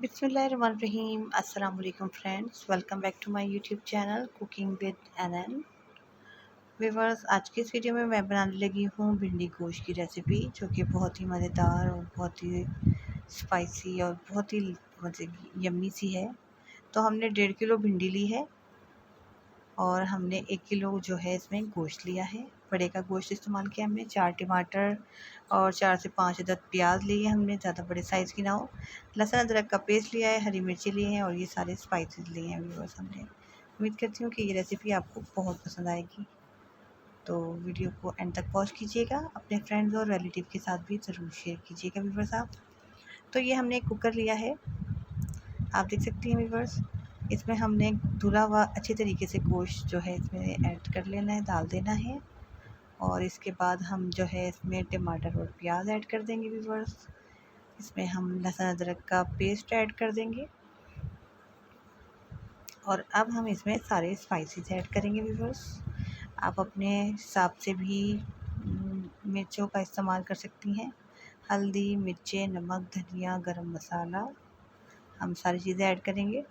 बिस्मिल्लाहिर्रहमानिर्रहीम। अस्सलाम वालेकुम friends, welcome back to my YouTube channel cooking with N N. Viewers, आज की इस वीडियो में मैं बनाने लगी हूँ भिंडी गोश्त की रेसिपी, जो कि बहुत ही मज़ेदार और बहुत ही स्पाइसी और बहुत ही मतलब यम्मी सी है। तो हमने 1.5 किलो भिंडी ली है और हमने 1 किलो जो है इसमें गोश्त लिया है। बड़े का गोश्त इस्तेमाल किया हमने। 4 टमाटर और 4 से 5 अदद प्याज लिए हमने, ज़्यादा बड़े साइज़ की ना हो। लहसुन अदरक का पेस्ट लिया है, हरी मिर्ची लिए हैं और ये सारे स्पाइसेस लिए हैं व्यूअर्स हमने। उम्मीद करती हूँ कि ये रेसिपी आपको बहुत पसंद आएगी, तो वीडियो को एंड तक वॉच कीजिएगा। अपने फ्रेंड्स और रिलेटिव के साथ भी ज़रूर शेयर कीजिएगा व्यूअर्स आप। तो ये हमने एक कुकर लिया है, आप देख सकती हैं व्यूअर्स। इसमें हमने धुला हुआ अच्छे तरीके से गोश्त जो है इसमें ऐड कर लेना है, डाल देना है। और इसके बाद हम जो है इसमें टमाटर और प्याज ऐड कर देंगे व्यूअर्स। इसमें हम लहसुन अदरक का पेस्ट ऐड कर देंगे और अब हम इसमें सारे स्पाइसेस ऐड करेंगे व्यूअर्स। आप अपने हिसाब से भी मिर्चों का इस्तेमाल कर सकती हैं। हल्दी, मिर्चें, नमक, धनिया, गरम मसाला, हम सारी चीज़ें ऐड करेंगे।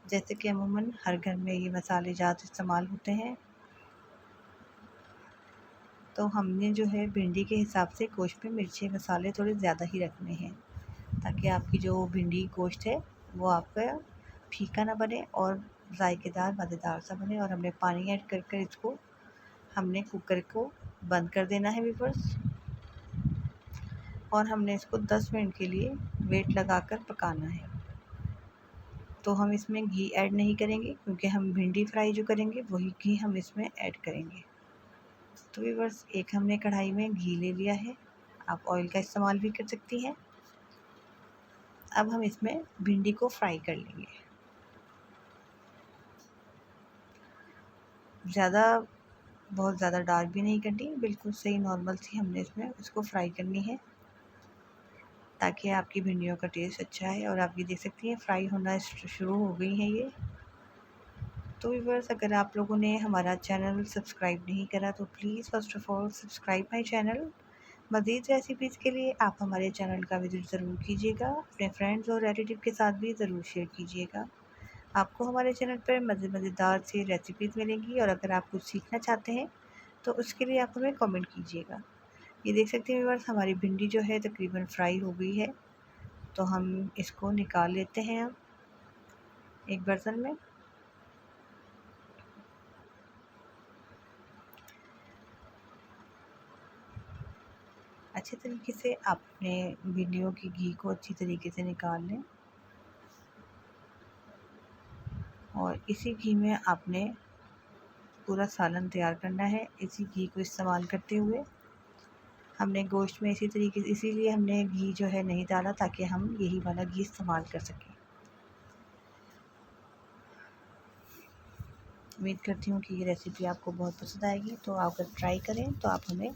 जैसे कि अमूमन हर घर में ये मसाले ज़्यादा इस्तेमाल होते हैं। तो हमने जो है भिंडी के हिसाब से गोश्त में मिर्ची मसाले थोड़े ज़्यादा ही रखने हैं, ताकि आपकी जो भिंडी गोश्त है वो आपका फीका ना बने और जायकेदार मज़ेदार सा बने। और हमने पानी ऐड कर कर इसको हमने कुकर को बंद कर देना है व्यूअर्स। और हमने इसको 10 मिनट के लिए वेट लगाकर पकाना है। तो हम इसमें घी ऐड नहीं करेंगे, क्योंकि हम भिंडी फ्राई जो करेंगे वही घी हम इसमें ऐड करेंगे। तो व्यूअर्स, एक हमने कढ़ाई में घी ले लिया है, आप ऑयल का इस्तेमाल भी कर सकती हैं। अब हम इसमें भिंडी को फ्राई कर लेंगे। बहुत ज़्यादा डार्क भी नहीं करनी, बिल्कुल सही नॉर्मल सी हमने इसमें इसको फ्राई करनी है, ताकि आपकी भिंडियों का टेस्ट अच्छा है। और आप ये देख सकती हैं फ्राई होना शुरू हो गई है ये। तो व्यूअर्स, अगर आप लोगों ने हमारा चैनल सब्सक्राइब नहीं करा तो please first of all subscribe my channel. मज़ीद रेसिपीज़ के लिए आप हमारे चैनल का विज़िट ज़रूर कीजिएगा। अपने फ्रेंड्स और रिलेटिव के साथ भी ज़रूर शेयर कीजिएगा। आपको हमारे चैनल पर मज़ेदार सी रेसिपीज़ मिलेंगी। और अगर आप कुछ सीखना चाहते हैं तो उसके लिए आप हमें कमेंट कीजिएगा। ये देख सकते हैं व्यूअर्स, हमारी भिंडी जो है तकरीबन फ्राई हो गई है। तो हम इसको निकाल लेते हैं अब एक बर्तन में। अच्छे तरीके से अपने भिंडियों की घी को अच्छी तरीके से निकाल लें। और इसी घी में आपने पूरा सालन तैयार करना है, इसी घी को इस्तेमाल करते हुए। हमने गोश्त में इसीलिए हमने घी जो है नहीं डाला, ताकि हम यही वाला घी इस्तेमाल कर सकें। उम्मीद करती हूँ कि ये रेसिपी आपको बहुत पसंद आएगी। तो आप अगर ट्राई करें तो आप हमें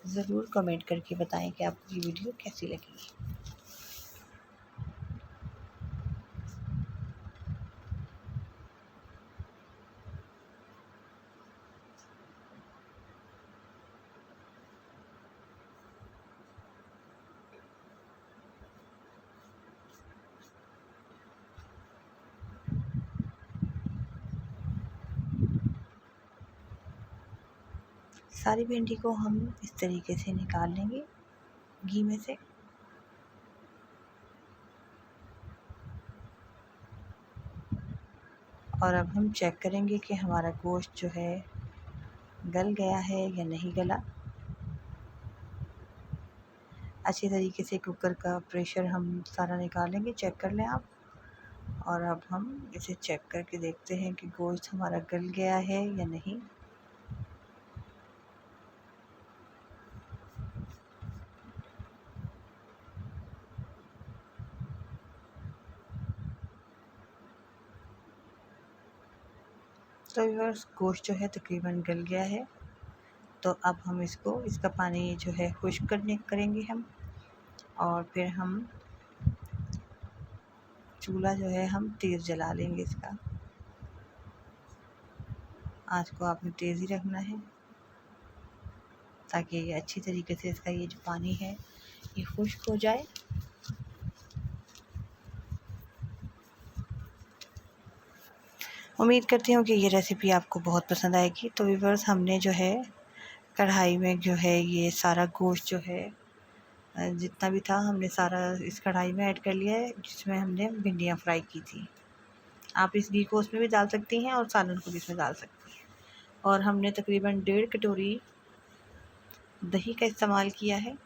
ज़रूर कमेंट करके बताएं कि आपको ये वीडियो कैसी लगी। सारी भिंडी को हम इस तरीके से निकाल लेंगे घी में से। और अब हम चेक करेंगे कि हमारा गोश्त जो है गल गया है या नहीं गला। अच्छी तरीके से कुकर का प्रेशर हम सारा निकालेंगे, चेक कर लें आप। और अब हम इसे चेक करके देखते हैं कि गोश्त हमारा गल गया है या नहीं। तो व्यूअर्स, गोश्त जो है तकरीबन गल गया है। तो अब हम इसका पानी जो है खुश्क करेंगे हम। और फिर हम चूल्हा जो है हम तेज़ जला लेंगे। इसका आँच को आपने तेज़ ही रखना है, ताकि ये अच्छी तरीके से इसका ये जो पानी है ये खुश्क हो जाए। उम्मीद करती हूँ कि ये रेसिपी आपको बहुत पसंद आएगी। तो व्यूअर्स, हमने जो है कढ़ाई में जो है ये सारा गोश्त जो है जितना भी था हमने सारा इस कढ़ाई में ऐड कर लिया है, जिसमें हमने भिंडियाँ फ्राई की थी। आप इस घी को उसमें भी डाल सकती हैं और सालन को भी इसमें डाल सकती हैं। और हमने तकरीबन 1.5 कटोरी दही का इस्तेमाल किया है,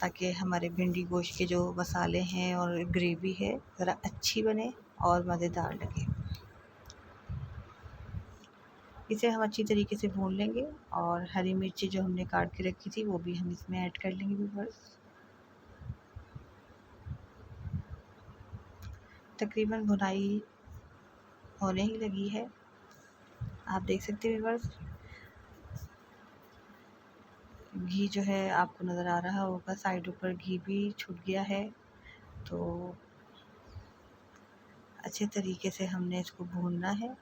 ताकि हमारे भिंडी गोश्त के जो मसाले हैं और ग्रेवी है ज़रा अच्छी बने और मज़ेदार लगे। इसे हम अच्छी तरीके से भून लेंगे और हरी मिर्ची जो हमने काट के रखी थी वो भी हम इसमें ऐड कर लेंगे व्यूअर्स। तकरीबन भुनाई होने ही लगी है, आप देख सकते हैं व्यूअर्स। घी जो है आपको नज़र आ रहा होगा, साइडों पर घी भी छूट गया है। तो अच्छे तरीके से हमने इसको भूनना है।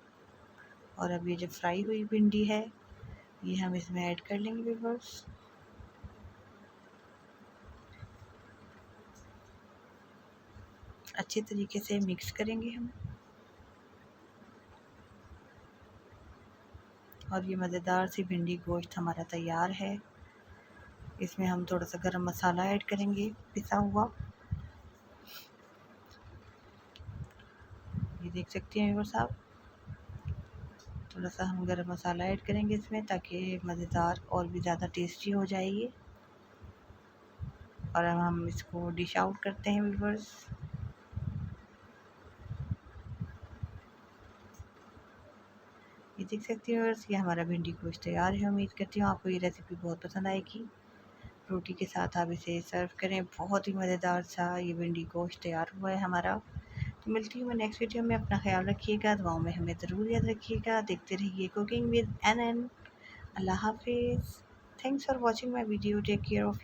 और अब ये जो फ्राई हुई भिंडी है ये हम इसमें ऐड कर लेंगे व्यूअर्स। अच्छे तरीके से मिक्स करेंगे हम। और ये मज़ेदार सी भिंडी गोश्त हमारा तैयार है। इसमें हम थोड़ा सा गरम मसाला ऐड करेंगे पिसा हुआ। ये देख सकते हैं व्यूअर्स आप, थोड़ा सा हम गरम मसाला ऐड करेंगे इसमें, ताकि मज़ेदार और भी ज़्यादा टेस्टी हो जाएगी। और अब हम इसको डिश आउट करते हैं व्यूअर्स। ये देख सकते हैं व्यूअर्स, ये हमारा भिंडी गोश्त तैयार है। उम्मीद करती हूँ आपको ये रेसिपी बहुत पसंद आएगी। रोटी के साथ आप इसे सर्व करें, बहुत ही मज़ेदार सा ये भिंडी गोश्त तैयार हुआ है हमारा। तो मिलती हूँ मैं नेक्स्ट वीडियो में। अपना ख्याल रखिएगा, दुआओं में हमें ज़रूर याद रखिएगा। देखते रहिए कुकिंग विद एनएन। अल्लाह हाफिज़। Thanks for watching my video. Take care of